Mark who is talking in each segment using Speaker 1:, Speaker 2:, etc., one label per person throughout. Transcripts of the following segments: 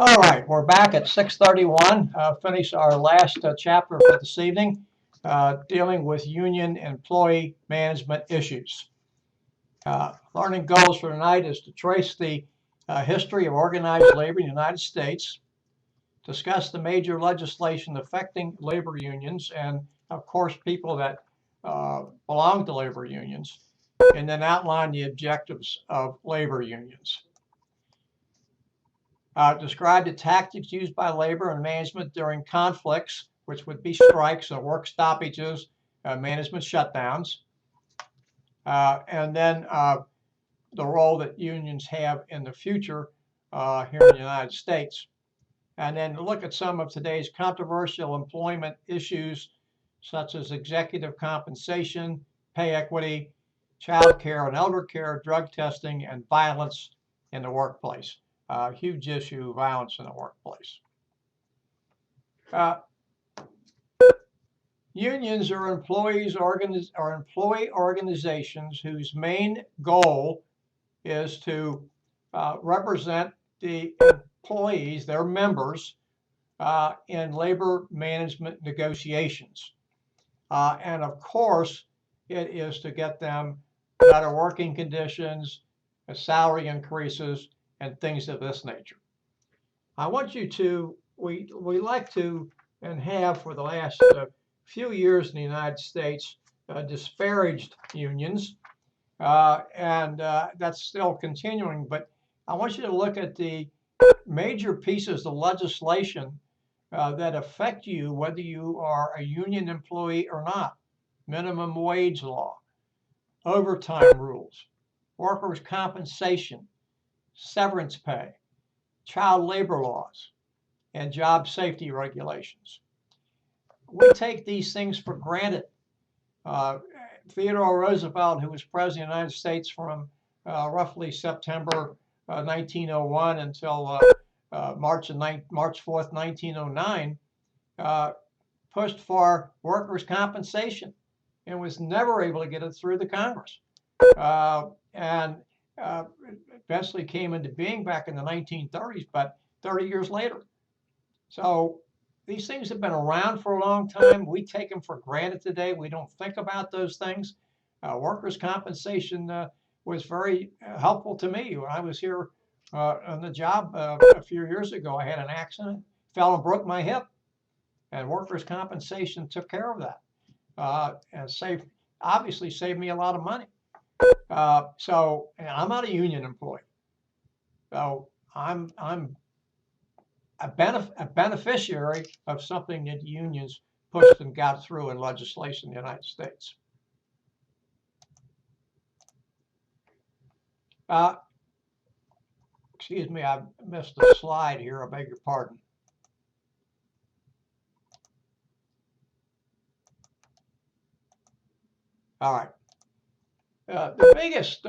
Speaker 1: All right, we're back at 6:31. Finish our last chapter for this evening, dealing with union employee management issues. Learning goals for tonight is to trace the history of organized labor in the United States, discuss the major legislation affecting labor unions, and of course, people that belong to labor unions, and then outline the objectives of labor unions. Describe the tactics used by labor and management during conflicts, which would be strikes or work stoppages, management shutdowns, and then the role that unions have in the future here in the United States. And then look at some of today's controversial employment issues, such as executive compensation, pay equity, child care and elder care, drug testing, and violence in the workplace. Huge issue, violence in the workplace. Unions are employee organizations whose main goal is to represent the employees, their members, in labor management negotiations. And of course, it is to get them better working conditions, salary increases, and things of this nature. I want you to, we like to and have for the last few years in the United States disparaged unions, and that's still continuing, but I want you to look at the major pieces of legislation that affect you, whether you are a union employee or not. Minimum wage law, overtime rules, workers' compensation, severance pay, child labor laws, and job safety regulations. We take these things for granted. Theodore Roosevelt, who was president of the United States from roughly September 1901 until March 4th, 1909, pushed for workers' compensation and was never able to get it through the Congress. And eventually came into being back in the 1930s, but 30 years later. So these things have been around for a long time. We take them for granted today. We don't think about those things. Workers' compensation was very helpful to me when I was here on the job a few years ago. I had an accident, fell and broke my hip, and workers' compensation took care of that and obviously saved me a lot of money. And I'm not a union employee, so I'm a beneficiary of something that unions pushed and got through in legislation in the United States. Excuse me, I missed a slide here. I beg your pardon. All right. The biggest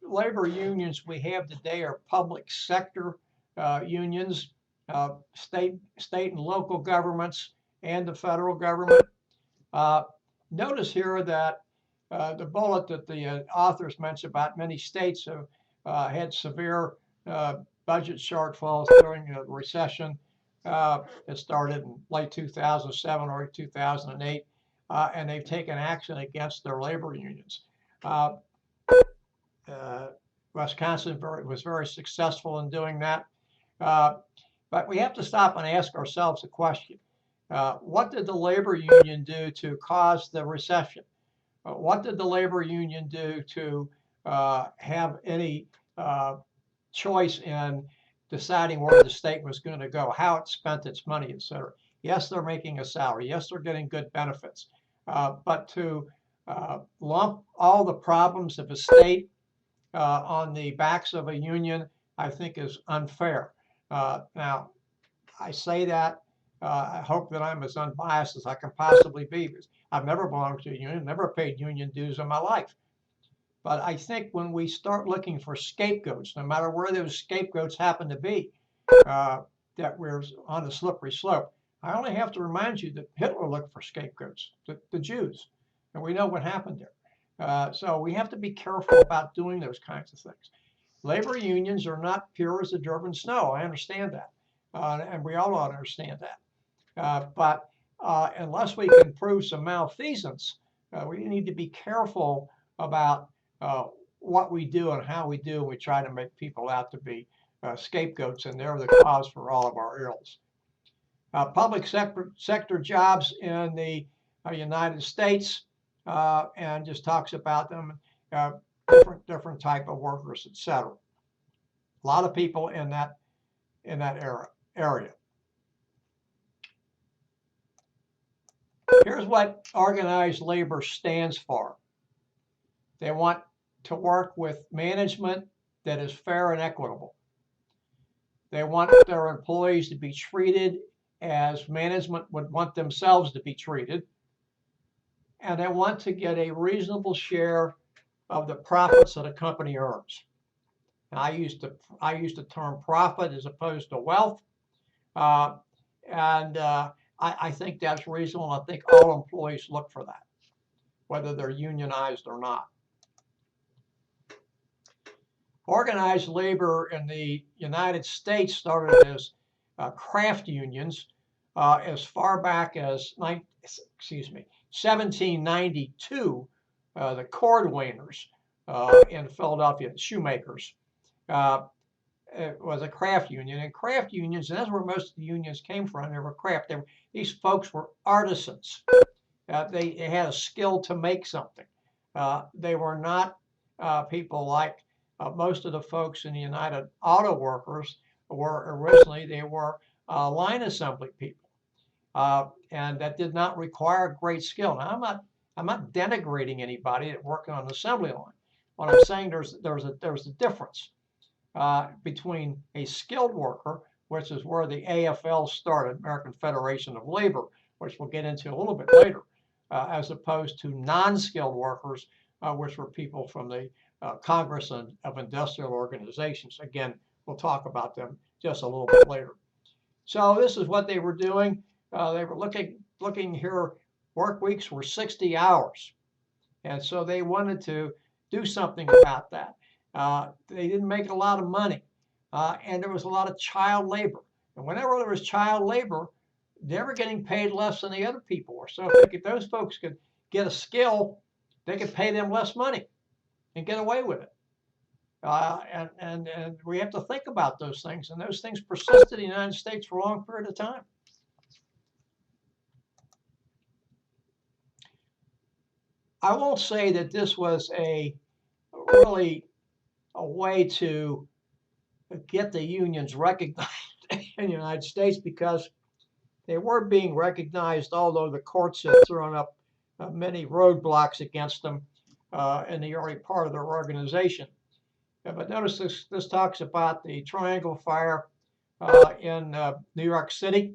Speaker 1: labor unions we have today are public sector unions, state and local governments, and the federal government. Notice here that the bullet that the authors mentioned about many states have had severe budget shortfalls during the recession. It started in late 2007 or 2008, and they've taken action against their labor unions. Wisconsin was very successful in doing that. But we have to stop and ask ourselves a question. What did the labor union do to cause the recession? What did the labor union do to have any choice in deciding where the state was going to go, how it spent its money, et cetera? Yes, they're making a salary. Yes, they're getting good benefits. But to lump all the problems of a state on the backs of a union, I think is unfair. Now, I say that, I hope that I'm as unbiased as I can possibly be, because I've never belonged to a union, never paid union dues in my life. But I think when we start looking for scapegoats, no matter where those scapegoats happen to be, that we're on a slippery slope. I only have to remind you that Hitler looked for scapegoats, the Jews, and we know what happened there. So we have to be careful about doing those kinds of things. Labor unions are not pure as the driven snow. I understand that. and we all understand that. But unless we can prove some malfeasance, we need to be careful about what we do and how we do. We try to make people out to be scapegoats, and they're the cause for all of our ills. Public sector jobs in the United States, and just talks about them, different type of workers, etc. A lot of people in that area. Here's what organized labor stands for. They want to work with management that is fair and equitable. They want their employees to be treated as management would want themselves to be treated. And they want to get a reasonable share of the profits that a company earns. And I use the term profit as opposed to wealth. I think that's reasonable. I think all employees look for that, whether they're unionized or not. Organized labor in the United States started as craft unions as far back as 1792. The cordwainers in Philadelphia, the shoemakers, it was a craft union. And craft unions, and that's where most of the unions came from. They were craft. These folks were artisans. They had a skill to make something. They were not people like most of the folks in the United Auto Workers were originally. They were line assembly people, and that did not require great skill. Now, I'm not denigrating anybody that working on an assembly line. What I'm saying, there's a difference between a skilled worker, which is where the AFL started, American Federation of Labor, which we'll get into a little bit later, as opposed to non-skilled workers, which were people from the Congress of Industrial Organizations. Again, we'll talk about them just a little bit later. So this is what they were doing. They were looking here. Work weeks were 60 hours, and so they wanted to do something about that. They didn't make a lot of money, and there was a lot of child labor. And whenever there was child labor, they were getting paid less than the other people were. So if those folks could get a skill, they could pay them less money and get away with it. And we have to think about those things. And those things persisted in the United States for a long period of time. I won't say that this was really a way to get the unions recognized in the United States, because they were being recognized, although the courts had thrown up many roadblocks against them in the early part of their organization. But notice this talks about the Triangle Fire in New York City.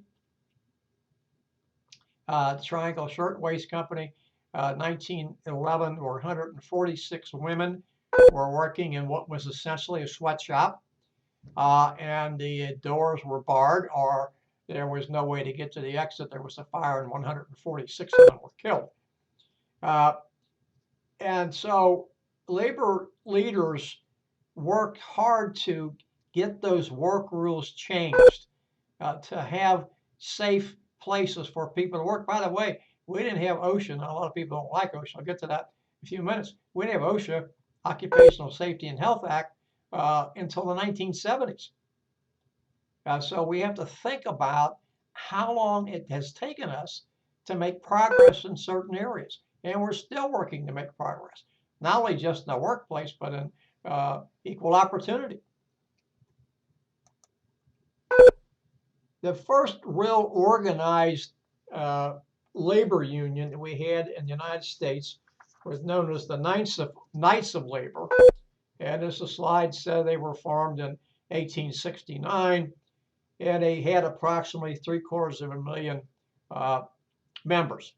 Speaker 1: The Triangle Shirtwaist Company, 1911, where 146 women were working in what was essentially a sweatshop, and the doors were barred, or there was no way to get to the exit. There was a fire, and 146 of them were killed. And so labor leaders worked hard to get those work rules changed, to have safe places for people to work. By the way, we didn't have OSHA. Now, a lot of people don't like OSHA. I'll get to that in a few minutes. We didn't have OSHA, Occupational Safety and Health Act, until the 1970s. So we have to think about how long it has taken us to make progress in certain areas. And we're still working to make progress, not only just in the workplace, but in equal opportunity. The first real organized labor union that we had in the United States was known as the Knights of Labor. And as the slide said, they were formed in 1869, and they had approximately 750,000 members.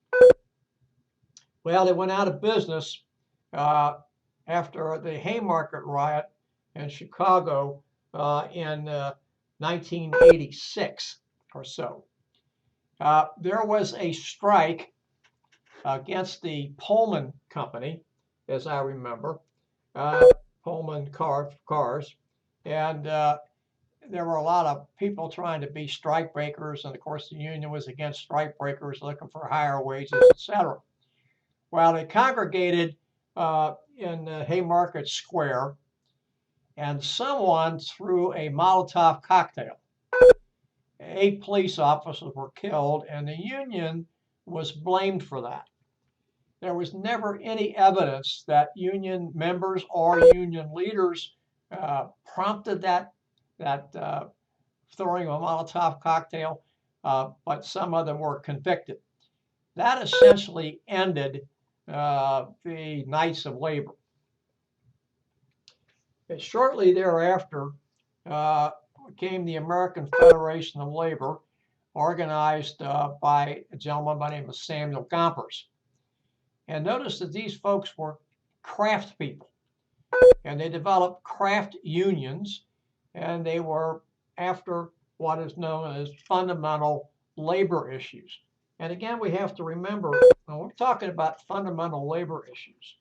Speaker 1: Well, they went out of business after the Haymarket riot in Chicago in 1986 or so. There was a strike against the Pullman Company, as I remember, Pullman cars, and there were a lot of people trying to be strike breakers, and of course the union was against strike breakers, looking for higher wages, etc. Well, they congregated in Haymarket Square, and someone threw a Molotov cocktail. 8 police officers were killed, and the union was blamed for that. There was never any evidence that union members or union leaders prompted that throwing of a Molotov cocktail, but some of them were convicted. That essentially ended the Knights of Labor. And shortly thereafter came the American Federation of Labor, organized by a gentleman by the name of Samuel Gompers. And notice that these folks were craft people, and they developed craft unions, and they were after what is known as fundamental labor issues. And again, we have to remember, when we're talking about fundamental labor issues,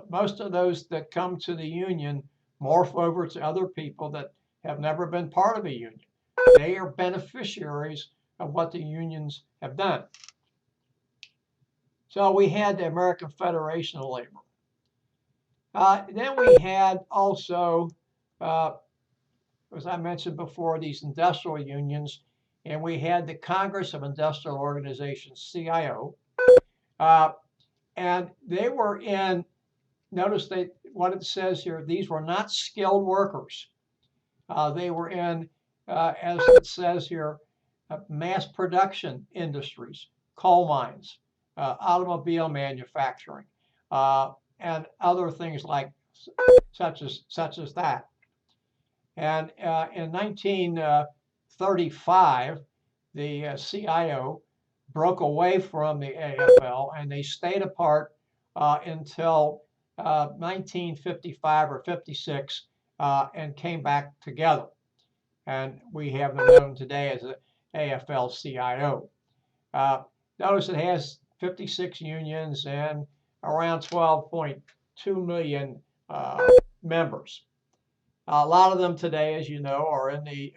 Speaker 1: most of those that come to the union morph over to other people that have never been part of a union. They are beneficiaries of what the unions have done. So we had the American Federation of Labor. Then we had also, as I mentioned before, these industrial unions, and we had the Congress of Industrial Organizations, CIO, and they were in, notice what it says here, these were not skilled workers. They were in, as it says here, mass production industries, coal mines, automobile manufacturing, and other things like such as that. And in 1935, the CIO broke away from the AFL, and they stayed apart until 1955 or 56, and came back together. And we have them known today as the AFL-CIO. Notice it has 56 unions and around 12.2 million members. A lot of them today, as you know, are in the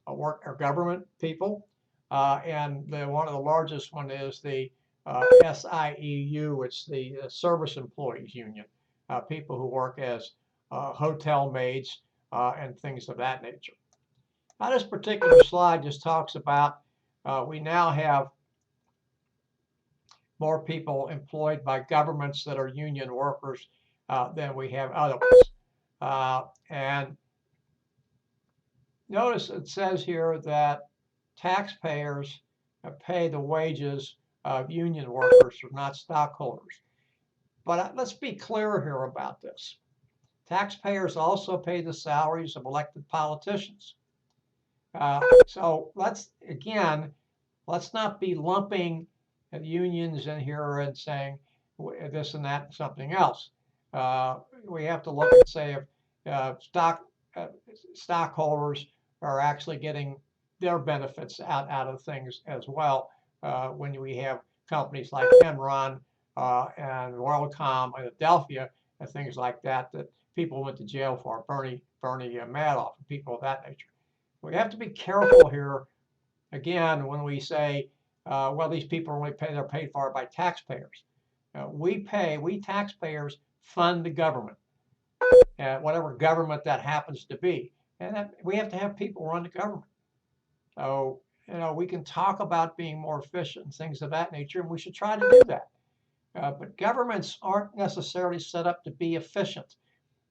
Speaker 1: work or government people, and one of the largest one is the SIEU. It's the Service Employees Union, people who work as hotel maids and things of that nature. Now, this particular slide just talks about we now have more people employed by governments that are union workers than we have otherwise. And notice it says here that taxpayers pay the wages of union workers, not stockholders. But let's be clear here about this. Taxpayers also pay the salaries of elected politicians. So let's not be lumping unions in here and saying this and that and something else. We have to look and say if stockholders are actually getting their benefits out of things as well, when we have companies like Enron and WorldCom and Adelphia and things like that people went to jail for, Bernie Madoff and people of that nature. We have to be careful here, again, when we say, well, these people only they're paid for by taxpayers. We taxpayers fund the government, whatever government that happens to be. And we have to have people run the government. So, we can talk about being more efficient and things of that nature, and we should try to do that. But governments aren't necessarily set up to be efficient.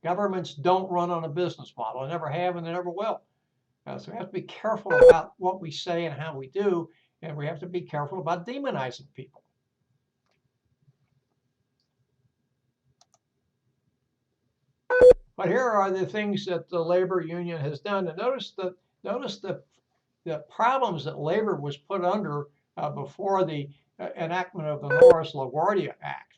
Speaker 1: Governments don't run on a business model. They never have and they never will. So we have to be careful about what we say and how we do, and we have to be careful about demonizing people. But here are the things that the labor union has done. And notice the problems that labor was put under before the enactment of the Norris-LaGuardia Act.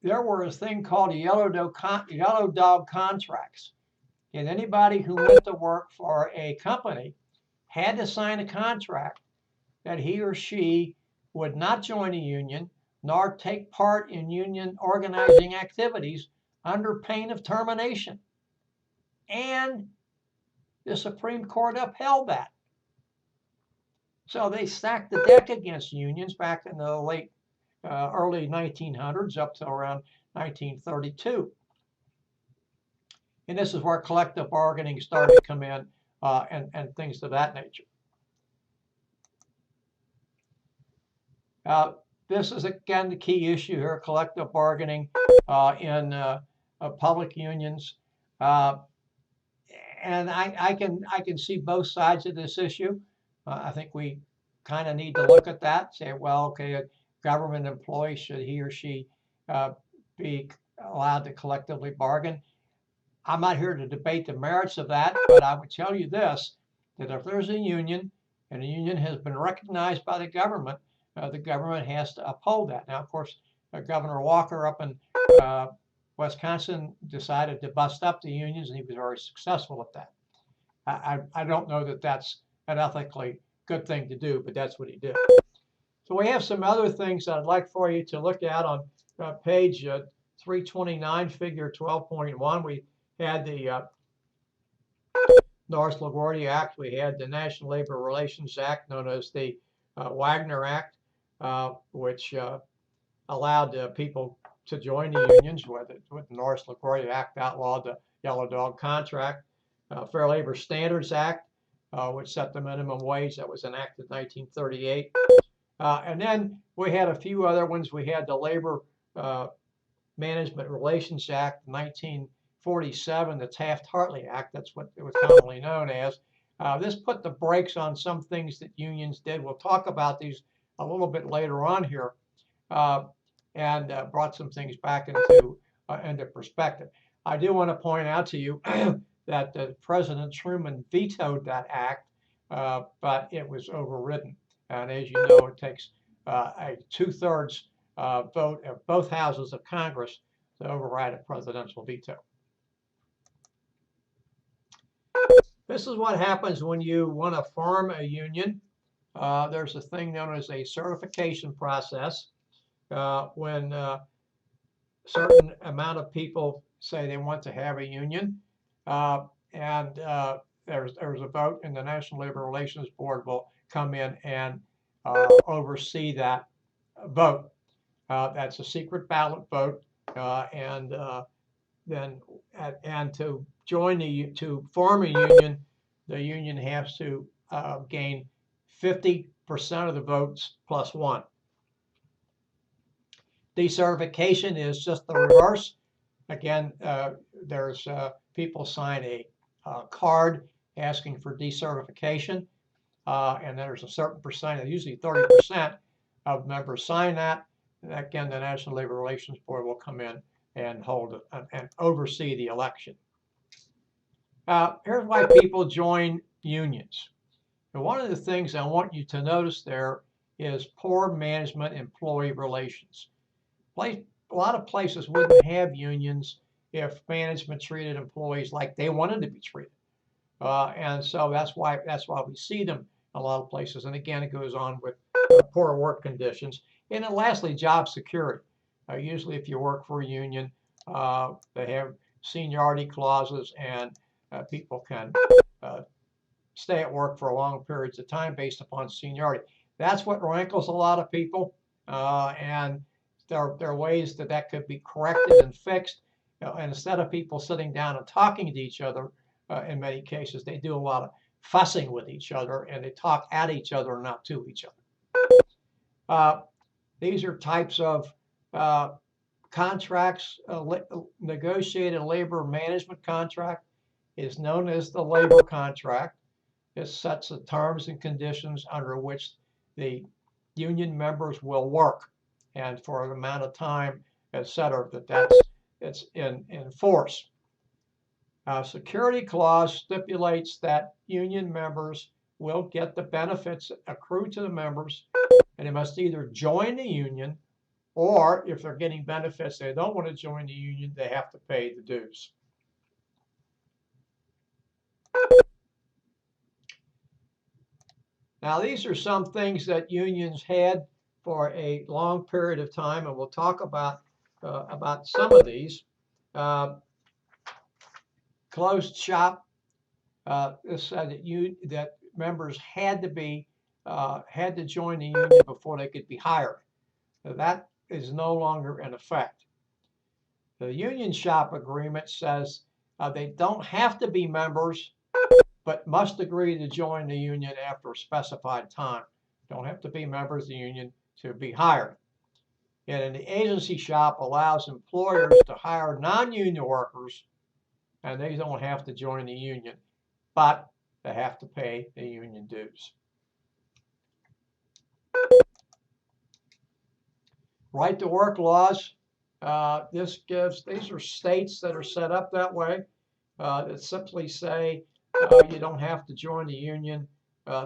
Speaker 1: There was a thing called yellow dog contracts. And anybody who went to work for a company had to sign a contract that he or she would not join a union nor take part in union organizing activities under pain of termination. and the Supreme Court upheld that. So they stacked the deck against unions back in the early 1900s up to around 1932. And this is where collective bargaining started to come in and things of that nature. This is, again, the key issue here, collective bargaining in public unions. And I can see both sides of this issue. I think we kind of need to look at that, say, well, okay, a government employee, should he or she be allowed to collectively bargain? I'm not here to debate the merits of that, but I would tell you this, that if there's a union and a union has been recognized by the government has to uphold that. Now, of course, Governor Walker up in Wisconsin decided to bust up the unions, and he was very successful at that. I don't know that that's an ethically good thing to do, but that's what he did. So we have some other things I'd like for you to look at on page 329, figure 12.1. We had the Norris-LaGuardia Act. We had the National Labor Relations Act, known as the Wagner Act, which allowed people to join the unions. With the Norris-LaGuardia Act outlawed the Yellow Dog contract. Fair Labor Standards Act, which set the minimum wage. That was enacted in 1938. And then we had a few other ones. We had the Labor Management Relations Act, 1947, the Taft-Hartley Act. That's what it was commonly known as. This put the brakes on some things that unions did. We'll talk about these a little bit later on here, and brought some things back into perspective. I do want to point out to you that President Truman vetoed that act, but it was overridden. And as you know, it takes a 2/3 vote of both houses of Congress to override a presidential veto. This is what happens when you want to form a union. There's a thing known as a certification process. When a certain amount of people say they want to have a union, and there's a vote, and the National Labor Relations Board will come in and oversee that vote. That's a secret ballot vote, and to form a union, the union has to gain 50% of the votes plus one. Decertification is just the reverse. Again, there's people sign a card asking for decertification, and there's a certain percentage, usually 30% of members sign that. And again, the National Labor Relations Board will come in and hold and oversee the election. Here's why people join unions. And one of the things I want you to notice there is poor management-employee relations. A lot of places wouldn't have unions if management treated employees like they wanted to be treated, and so that's why we see them in a lot of places. And again, it goes on with poor work conditions. And then lastly, job security. Usually, if you work for a union, they have seniority clauses, and people can stay at work for long periods of time based upon seniority. That's what rankles a lot of people, and there are ways that could be corrected and fixed. And instead of people sitting down and talking to each other, in many cases, they do a lot of fussing with each other, and they talk at each other and not to each other. These are types of contracts. Negotiated labor management contract is known as the labor contract. It sets the terms and conditions under which the union members will work, and for an amount of time, etc. It's in force. Security clause stipulates that union members will get the benefits accrued to the members, and they must either join the union, or if they're getting benefits, they don't want to join the union, they have to pay the dues. Now, these are some things that unions had for a long period of time, and we'll talk about some of these. closed shop. This said that members had to join the union before they could be hired. So that is no longer in effect. The union shop agreement says they don't have to be members, but must agree to join the union after a specified time. Don't have to be members of the union to be hired. And the agency shop allows employers to hire non-union workers, and they don't have to join the union, but they have to pay the union dues. Right to work laws. These are states that are set up that way, that simply say you don't have to join the union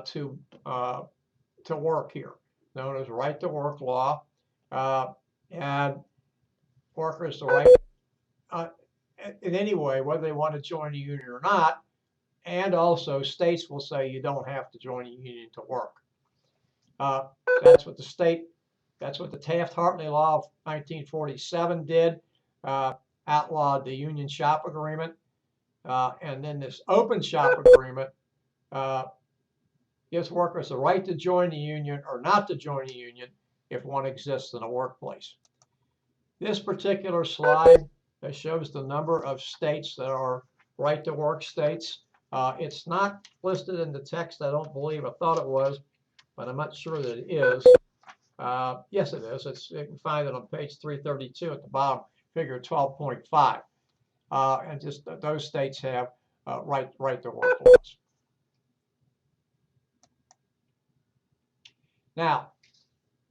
Speaker 1: to work here, known as right to work law. And workers the right in any way, whether they want to join the union or not. And also states will say you don't have to join a union to work. That's what the Taft-Hartley Law of 1947 did, outlawed the union shop agreement. And then this open shop agreement gives workers the right to join the union or not to join the union if one exists in a workplace. This particular slide shows the number of states that are right to work states. It's not listed in the text, I don't believe. I thought it was, but I'm not sure that it is. Yes, it is. You can find it on page 332 at the bottom, figure 12.5. And just those states have right to work laws. Now,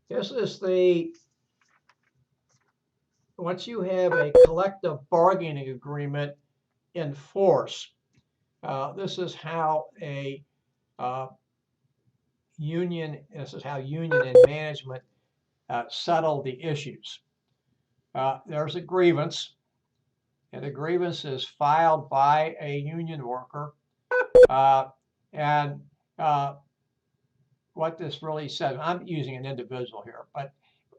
Speaker 1: this is once you have a collective bargaining agreement in force, this is how union and management settle the issues. There's a grievance, and the grievance is filed by a union worker. And what this really says, I'm using an individual here, but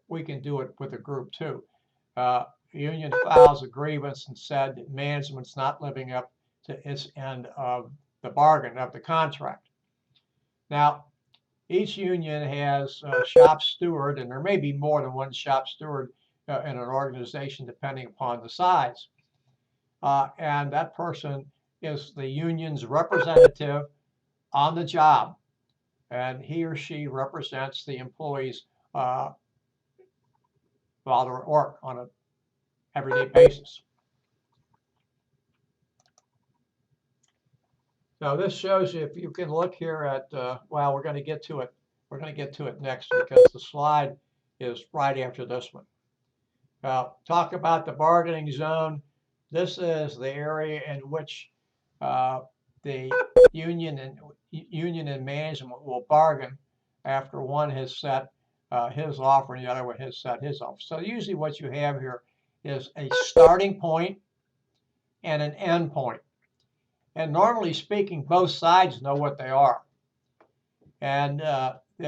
Speaker 1: we can do it with a group too. The union files a grievance and said that management's not living up to its end of the bargain, of the contract. Now, each union has a shop steward, and there may be more than one shop steward in an organization depending upon the size. And that person is the union's representative on the job, and he or she represents the employees while they're at work on an everyday basis. So this shows you, if you can look here at, well, we're going to get to it. We're going to get to it next because the slide is right after this one. Talk about the bargaining zone. This is the area in which the union and management will bargain after one has set his offer and the other one has set his offer. So usually what you have here is a starting point and an end point. And normally speaking, both sides know what they are. And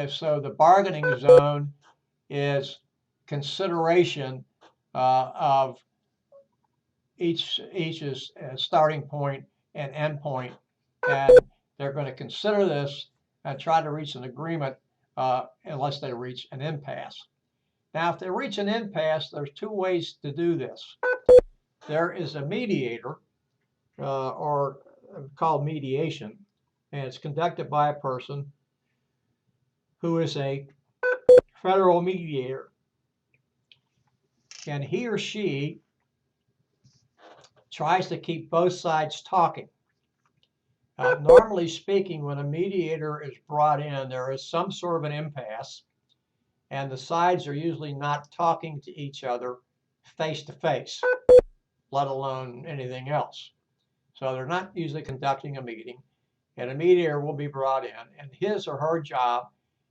Speaker 1: so the bargaining zone is consideration of each's starting point and end point. And they're going to consider this and try to reach an agreement unless they reach an impasse. Now, if they reach an impasse, there's two ways to do this. There is a mediator, or called mediation, and it's conducted by a person who is a federal mediator. And he or she tries to keep both sides talking. Normally speaking, when a mediator is brought in, there is some sort of an impasse, and the sides are usually not talking to each other face to face, let alone anything else. So they're not usually conducting a meeting, and a mediator will be brought in, and his or her job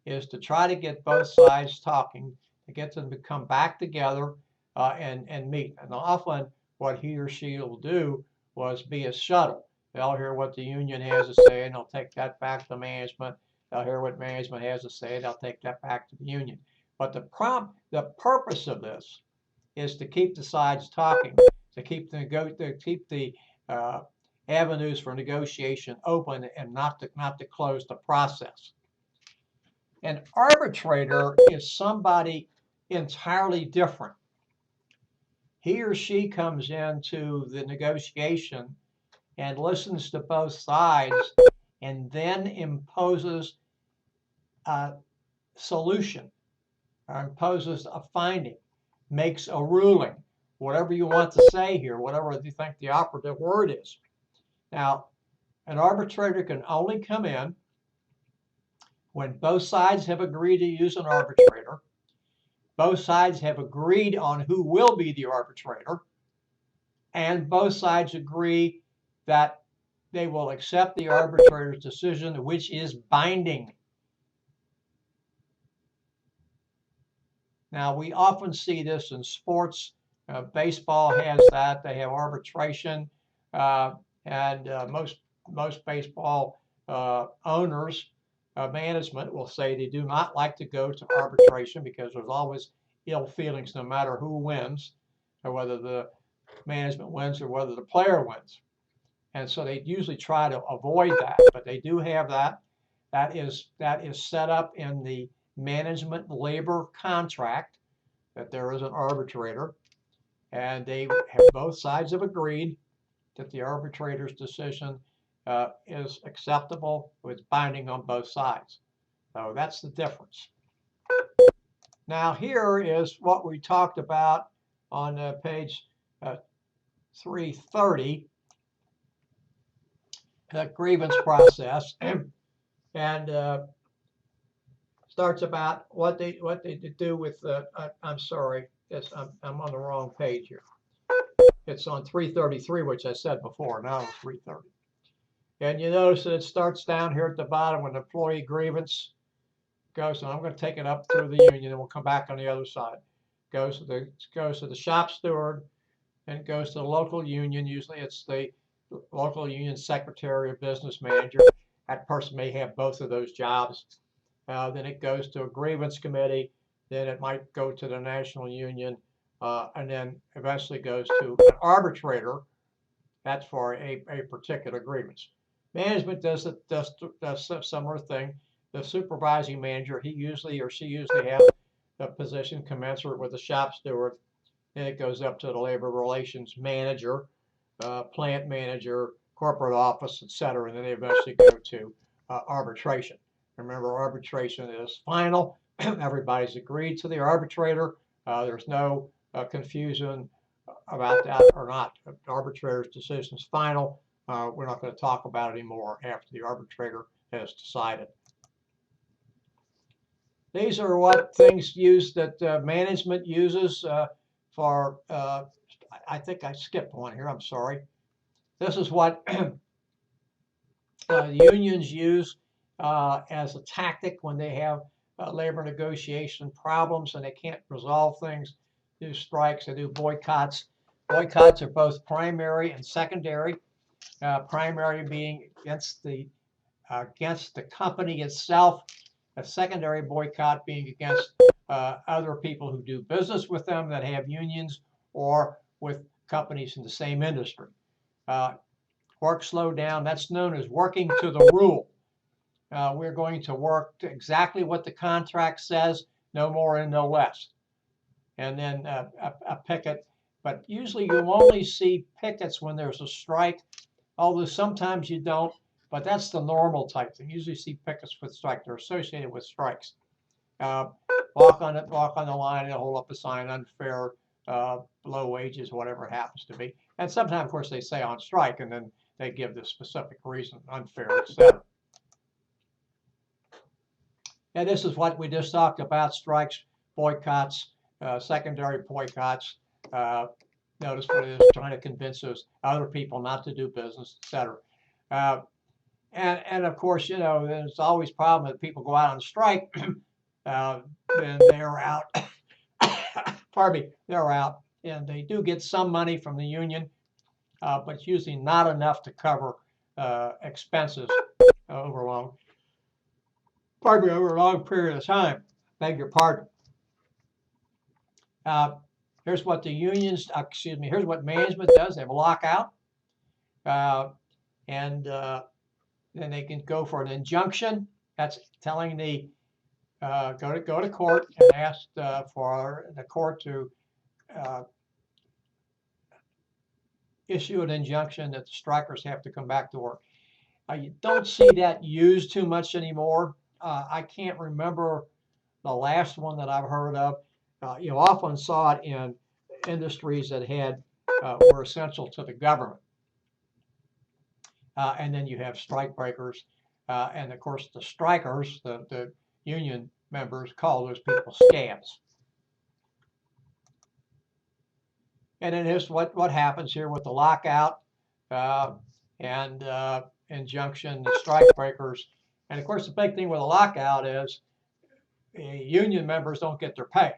Speaker 1: is to try to get both sides talking, to get them to come back together and meet. And often what he or she will do was be a shuttle. They'll hear what the union has to say, and they'll take that back to management. They'll hear what management has to say, and they'll take that back to the union. But the purpose of this is to keep the sides talking, to keep the avenues for negotiation open and not to close the process. An arbitrator is somebody entirely different. He or she comes into the negotiation and listens to both sides and then imposes a solution or imposes a finding, makes a ruling, whatever you want to say here, whatever you think the operative word is. Now, an arbitrator can only come in when both sides have agreed to use an arbitrator, both sides have agreed on who will be the arbitrator, and both sides agree that they will accept the arbitrator's decision, which is binding. Now, we often see this in sports. Baseball has that. They have arbitration, and most baseball owners, management will say they do not like to go to arbitration because there's always ill feelings no matter who wins, or whether the management wins or whether the player wins. And so they usually try to avoid that, but they do have that. That is set up in the management labor contract, that there is an arbitrator, and both sides have agreed that the arbitrator's decision is acceptable, it's binding on both sides. So that's the difference. Now here is what we talked about on page 330, the grievance process, and starts about what they do with I'm sorry, I'm on the wrong page here. It's on 333, which I said before. Now it's 330. And you notice that it starts down here at the bottom when the employee grievance goes, and I'm going to take it up through the union, and we'll come back on the other side. Goes to the shop steward, and it goes to the local union. Usually it's the local union secretary or business manager. That person may have both of those jobs. Then it goes to a grievance committee. Then it might go to the national union, and then eventually goes to an arbitrator. That's for a particular grievance. Management does a similar thing. The supervising manager, he usually or she usually has a position commensurate with the shop steward. Then it goes up to the labor relations manager, plant manager, corporate office, etc. And then they eventually go to arbitration. Remember, arbitration is final. Everybody's agreed to the arbitrator. There's no confusion about that or not. The arbitrator's decision is final. We're not going to talk about it anymore after the arbitrator has decided. These are what things used that management uses for, I think I skipped one here, I'm sorry. This is what unions use as a tactic when they have labor negotiation problems and they can't resolve things. They do strikes, they do boycotts. Boycotts are both primary and secondary. Primary being against the company itself. A secondary boycott being against other people who do business with them that have unions or with companies in the same industry. Work slowed down, that's known as working to the rule. We're going to work to exactly what the contract says, no more and no less. And then a picket, but usually you only see pickets when there's a strike, although sometimes you don't, but that's the normal type thing. You usually see pickets with strike, they're associated with strikes. Walk on the line and hold up a sign, unfair, low wages, whatever it happens to be. And sometimes, of course, they say on strike, and then they give the specific reason, unfair, etc. And this is what we just talked about: strikes, boycotts, secondary boycotts. Notice what it is, trying to convince those other people not to do business, etc. And of course, you know, there's always a problem that people go out on strike, then they're out. Pardon me, they're out, and they do get some money from the union, but it's usually not enough to cover expenses over a long period of time. Beg your pardon. Here's what the unions, here's what management does. They have a lockout. and then they can go for an injunction. That's telling the go to court and ask for the court to issue an injunction that the strikers have to come back to work. You don't see that used too much anymore. I can't remember the last one that I've heard of. You often saw it in industries that were essential to the government. And then you have strike breakers. And of course, the strikers, the union members, call those people scabs. And then here's what happens here with the lockout and injunction, the strike breakers. And of course, the big thing with a lockout is union members don't get their pay.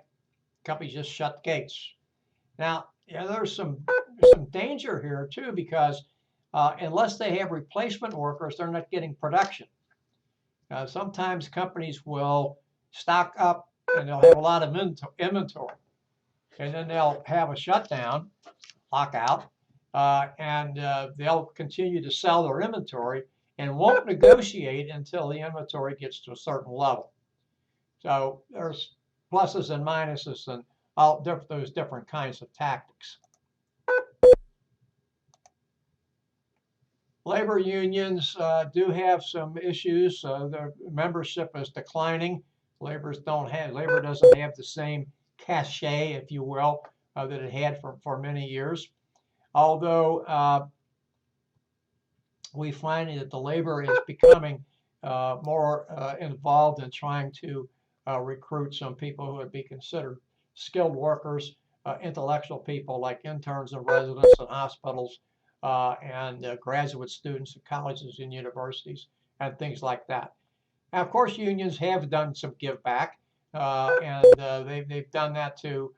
Speaker 1: Companies just shut the gates. Now, there's some danger here too, because unless they have replacement workers, they're not getting production. Sometimes companies will stock up and they'll have a lot of inventory, and then they'll have a shutdown, lockout, and they'll continue to sell their inventory and won't negotiate until the inventory gets to a certain level. So there's pluses and minuses and all those different kinds of tactics. Labor unions do have some issues. Their membership is declining. Labor doesn't have the same cachet, if you will, that it had for many years. Although we find that the labor is becoming more involved in trying to recruit some people who would be considered skilled workers, intellectual people like interns and residents in hospitals, and graduate students at colleges and universities, and things like that. Now, of course, unions have done some give back, and they've done that to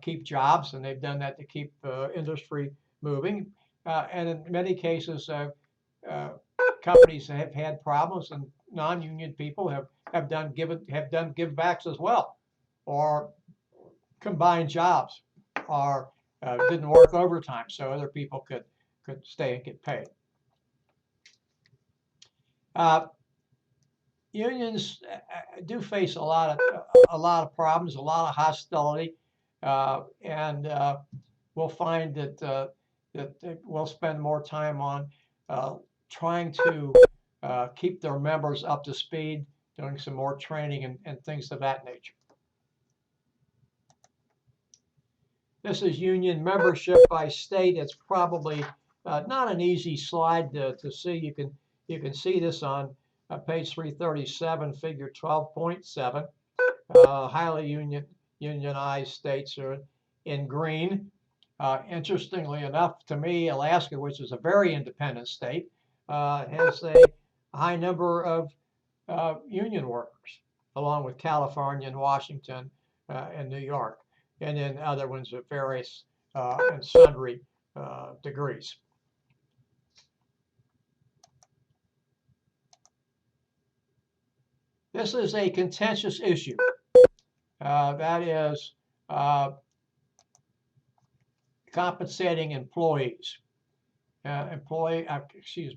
Speaker 1: keep jobs, and they've done that to keep industry moving. And in many cases, companies have had problems, and non-union people have done give backs as well, or combined jobs, or didn't work overtime so other people could stay and get paid. Unions do face a lot of problems, a lot of hostility, and we'll find that we'll spend more time on trying to keep their members up to speed, doing some more training and things of that nature. This is union membership by state. It's probably not an easy slide to see. You can see this on page 337, figure 12.7. Highly unionized states are in green. Interestingly enough, to me, Alaska, which is a very independent state, has a high number of union workers, along with California and Washington and New York, and then other ones of various and sundry degrees. This is a contentious issue. That is compensating employees.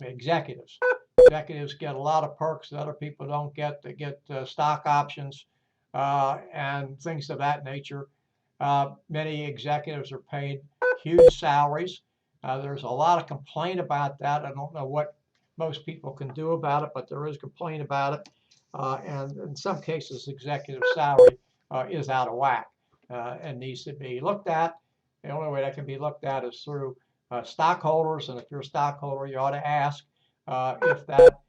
Speaker 1: Executives. Executives get a lot of perks that other people don't get. They get stock options and things of that nature. Many executives are paid huge salaries. There's a lot of complaint about that. I don't know what most people can do about it, but there is complaint about it. And in some cases, executive salary is out of whack and needs to be looked at. The only way that can be looked at is through stockholders. And if you're a stockholder, you ought to ask if that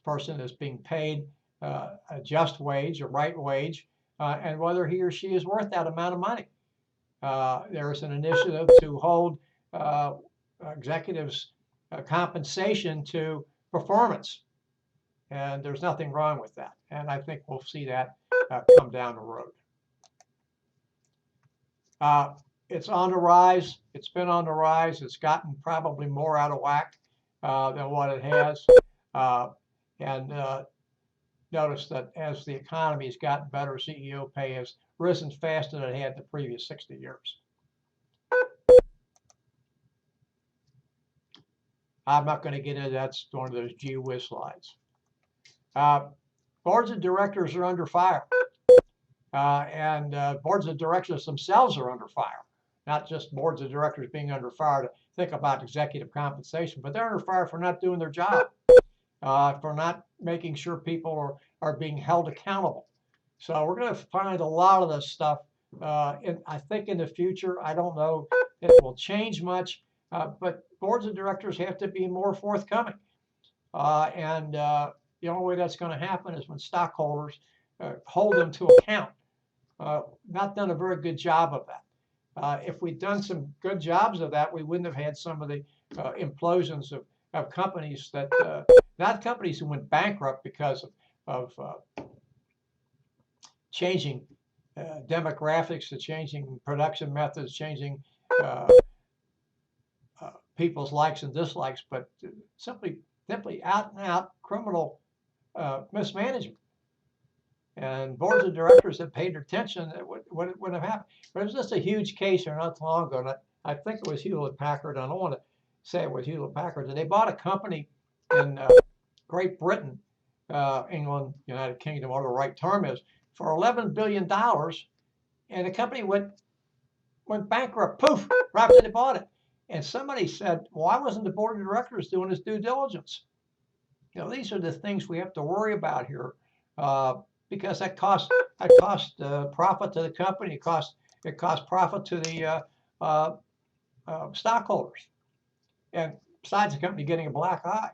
Speaker 1: person is being paid a just wage, a right wage, and whether he or she is worth that amount of money. There's an initiative to hold executives' compensation to performance. And there's nothing wrong with that. And I think we'll see that come down the road. It's on the rise. It's been on the rise. It's gotten probably more out of whack than what it has. Notice that as the economy has gotten better, CEO pay has risen faster than it had the previous 60 years. I'm not going to get into that. That's one of those gee whiz slides. Boards of directors are under fire. And boards of directors themselves are under fire. Not just boards of directors being under fire to think about executive compensation, but they're under fire for not doing their job, for not making sure people are being held accountable. So we're going to find a lot of this stuff. I think in the future, I don't know if it will change much, but boards of directors have to be more forthcoming. And the only way that's going to happen is when stockholders hold them to account. Not done a very good job of that. If we'd done some good jobs of that, we wouldn't have had some of the implosions of companies that, not companies who went bankrupt because of changing demographics, changing production methods, changing people's likes and dislikes, but simply out and out criminal mismanagement. And boards of directors that paid attention, it wouldn't have happened. But it was just a huge case here not too long ago. And I think it was Hewlett Packard. I don't want to say it was Hewlett Packard. They bought a company in Great Britain, England, United Kingdom, whatever the right term is, for $11 billion. And the company went bankrupt. Poof, right after they bought it. And somebody said, why wasn't the board of directors doing its due diligence? These are the things we have to worry about here. Because that cost profit to the company. It cost profit to the stockholders, and besides the company getting a black eye.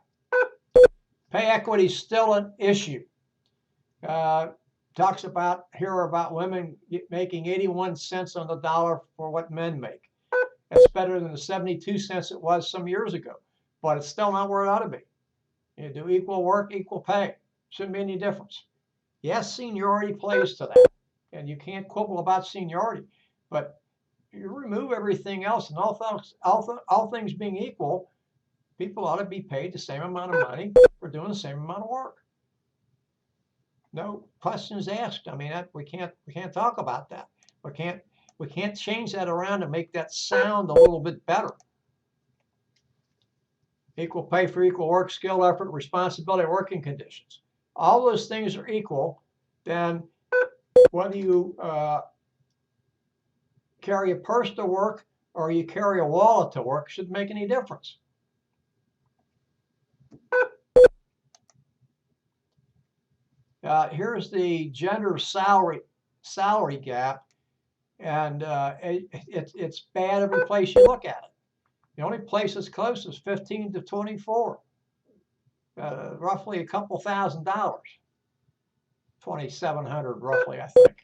Speaker 1: Pay equity is still an issue. Talks about women making 81 cents on the dollar for what men make. That's better than the 72 cents it was some years ago, but it's still not where it ought to be. You do equal work, equal pay. Shouldn't be any difference. Yes, seniority plays to that, and you can't quibble about seniority, but you remove everything else, and all things being equal, people ought to be paid the same amount of money for doing the same amount of work. No questions asked. I mean, we can't talk about that. We can't change that around and make that sound a little bit better. Equal pay for equal work, skill, effort, responsibility, working conditions. All those things are equal, then whether you carry a purse to work or you carry a wallet to work shouldn't make any difference. Here's the gender salary gap, and it's bad every place you look at it. The only place that's close is 15 to 24. Roughly a couple $1,000, 2,700 roughly, I think.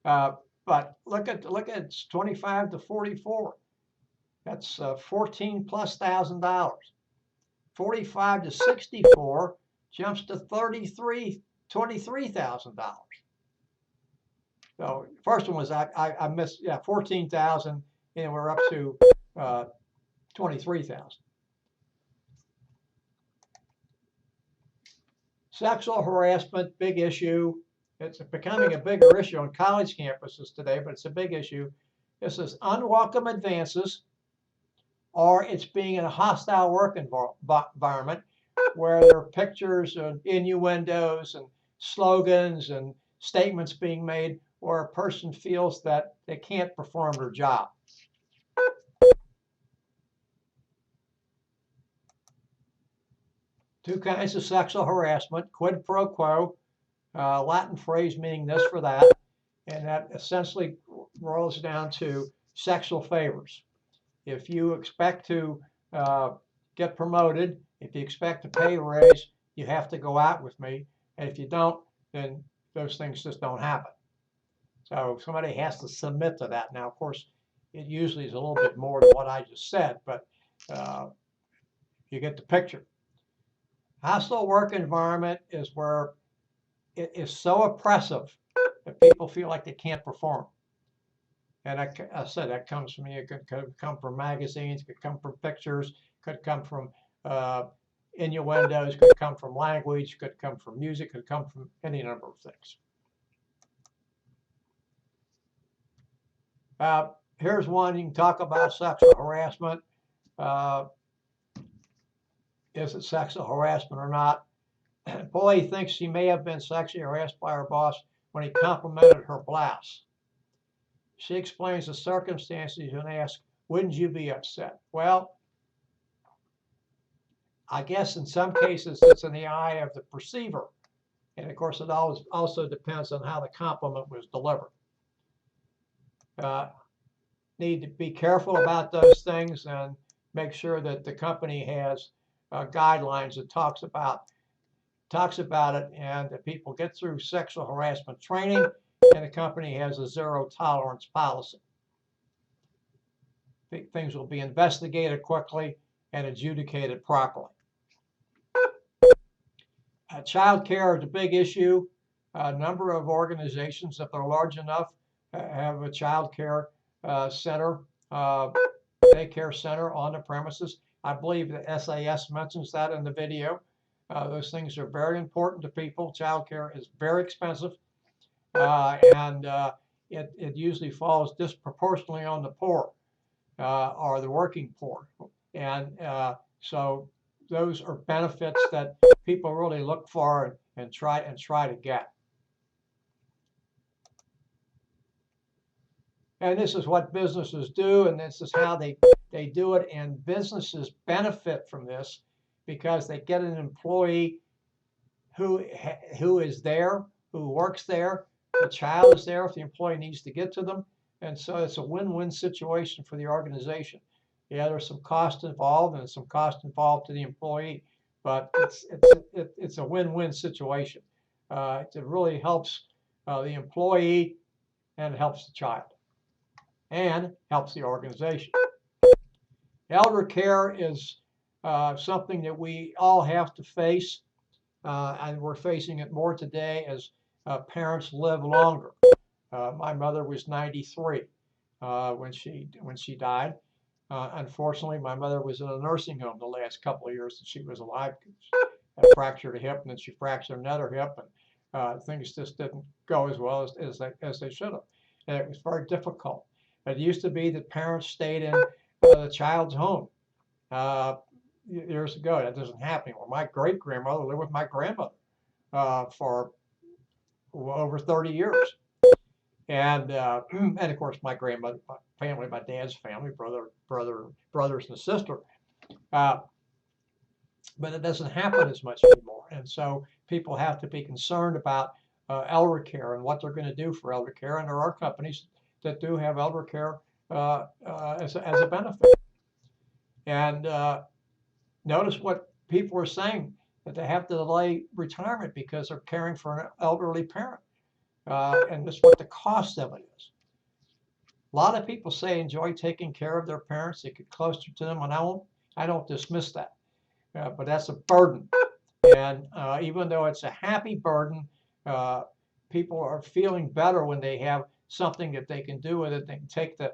Speaker 1: But look at 25 to 44. That's 14 plus $1,000. 45 to 64 jumps to $23,000. So first one was I missed 14,000, and we're up to 23,000. Sexual harassment, big issue. It's becoming a bigger issue on college campuses today, but it's a big issue. This is unwelcome advances, or it's being in a hostile work environment where there are pictures and innuendos and slogans and statements being made where a person feels that they can't perform their job. Two kinds of sexual harassment: quid pro quo, Latin phrase meaning this for that, and that essentially boils down to sexual favors. If you expect to get promoted, if you expect a pay raise, you have to go out with me, and if you don't, then those things just don't happen. So somebody has to submit to that. Now, of course, it usually is a little bit more than what I just said, but you get the picture. Hostile work environment is where it is so oppressive that people feel like they can't perform. And I said that comes from, it could come from magazines, could come from pictures, could come from innuendos, could come from language, could come from music, could come from any number of things. Here's one you can talk about: sexual harassment. is it sexual harassment or not? Employee thinks she may have been sexually harassed by her boss when he complimented her blouse. She explains the circumstances and asks, wouldn't you be upset? Well, I guess in some cases it's in the eye of the perceiver. And of course, it always also depends on how the compliment was delivered. Need to be careful about those things and make sure that the company has guidelines that talks about it, and that people get through sexual harassment training, and the company has a zero tolerance policy. Things will be investigated quickly and adjudicated properly. Child care is a big issue. A number of organizations, if they're large enough, have a child care center, daycare center on the premises. I believe the SAS mentions that in the video. Those things are very important to people. Child care is very expensive, and it usually falls disproportionately on the poor or the working poor. And so those are benefits that people really look for and try to get. And this is what businesses do, and this is how they do it. And businesses benefit from this because they get an employee who is there, who works there. The child is there if the employee needs to get to them. And so it's a win-win situation for the organization. Yeah, there's some cost involved and some cost involved to the employee, but it's a win-win situation. It really helps the employee, and it helps the child, and helps the organization. Elder care is something that we all have to face, and we're facing it more today as parents live longer. My mother was 93 when she died. Unfortunately, my mother was in a nursing home the last couple of years that she was alive. She had fractured a hip, and then she fractured another hip, and things just didn't go as well as they should have. And it was very difficult. It used to be that parents stayed in the child's home years ago. That doesn't happen anymore. My great-grandmother lived with my grandmother for over 30 years. And of course, my grandmother, my family, my dad's family, brothers and a sister. But it doesn't happen as much anymore. And so people have to be concerned about elder care and what they're going to do for elder care. And there are companies that do have elder care as a benefit. And notice what people are saying, that they have to delay retirement because they're caring for an elderly parent. And that's what the cost of it is. A lot of people say enjoy taking care of their parents. They get closer to them, and I don't dismiss that. But that's a burden. And even though it's a happy burden, people are feeling better when they have something that they can do with it. They can take the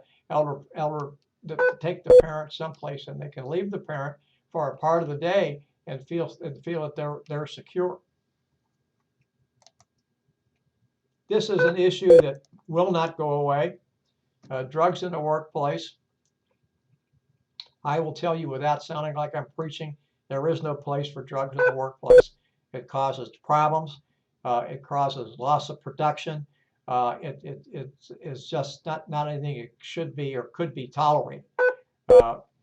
Speaker 1: take the parent someplace, and they can leave the parent for a part of the day and feel that they're secure. This is an issue that will not go away. Drugs in the workplace. I will tell you, without sounding like I'm preaching, there is no place for drugs in the workplace. It causes problems. It causes loss of production. It's just not anything it should be or could be tolerated.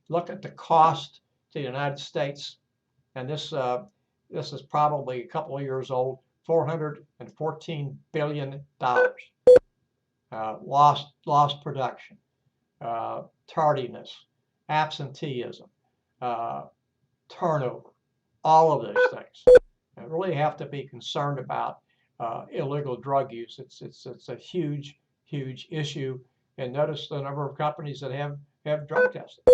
Speaker 1: Look at the cost to the United States, and this is probably a couple of years old. $414 billion. Lost production, tardiness, absenteeism, turnover, all of those things. You really have to be concerned about illegal drug use. It's a huge issue. And notice the number of companies that have drug testing.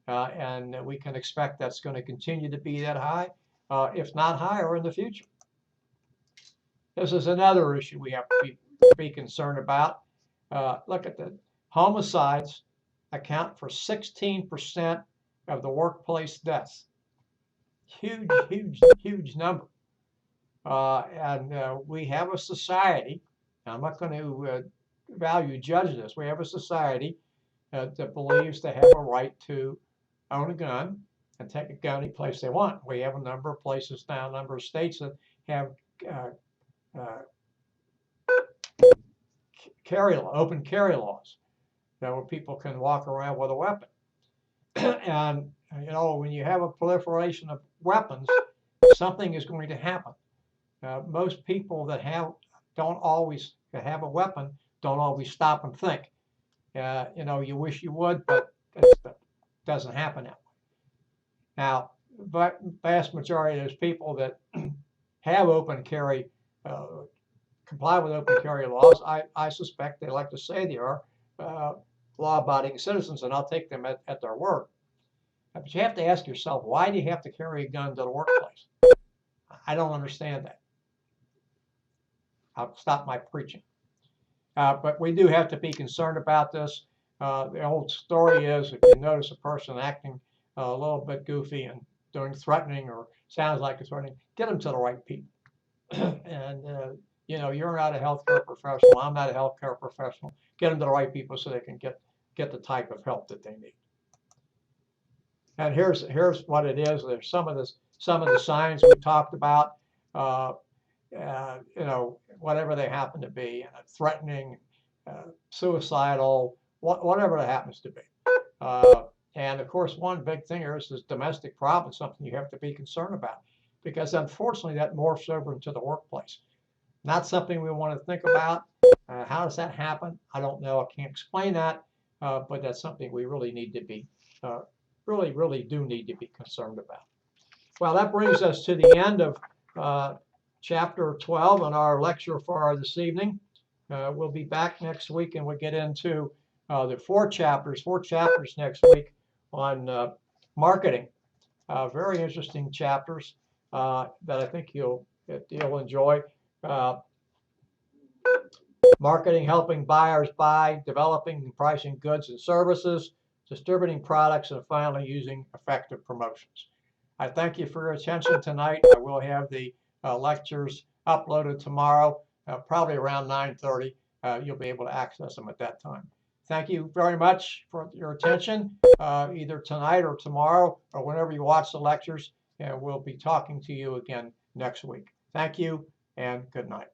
Speaker 1: And we can expect that's going to continue to be that high, if not higher in the future. This is another issue we have to be concerned about. Look at the homicides account for 16% of the workplace deaths. Huge number. And we have a society, I'm not going to judge this, we have a society that believes they have a right to own a gun and take a gun any place they want. We have a number of places now, a number of states that have uh, open carry laws, where people can walk around with a weapon. And when you have a proliferation of weapons, something is going to happen. Most people that don't always have a weapon don't always stop and think. You wish you would, but that doesn't happen that way. Now, but vast majority of those people that have open carry, comply with open carry laws, I suspect they like to say they are law-abiding citizens, and I'll take them at their word. But you have to ask yourself, why do you have to carry a gun to the workplace? I don't understand that. I'll stop my preaching. But we do have to be concerned about this. The old story is, if you notice a person acting a little bit goofy and doing threatening or sounds like it's threatening, get them to the right people. And you're not a healthcare professional. I'm not a healthcare professional. Get them to the right people so they can get the type of help that they need. And here's what it is. There's some of the signs we talked about. Whatever they happen to be, threatening, suicidal, whatever it happens to be. And of course, one big thing here is this domestic problem, something you have to be concerned about, because unfortunately that morphs over into the workplace. Not something we want to think about. How does that happen? I don't know. I can't explain that, but that's something we really need to be, really do need to be concerned about. Well, that brings us to the end of Chapter 12 on our lecture for this evening. We'll be back next week, and we'll get into the four chapters next week on marketing. Very interesting chapters that I think you'll enjoy. Marketing, helping buyers buy, developing and pricing goods and services, distributing products, and finally using effective promotions. I thank you for your attention tonight. I will have the lectures uploaded tomorrow, probably around 9:30. You'll be able to access them at that time. Thank you very much for your attention, either tonight or tomorrow or whenever you watch the lectures, and we'll be talking to you again next week. Thank you and good night.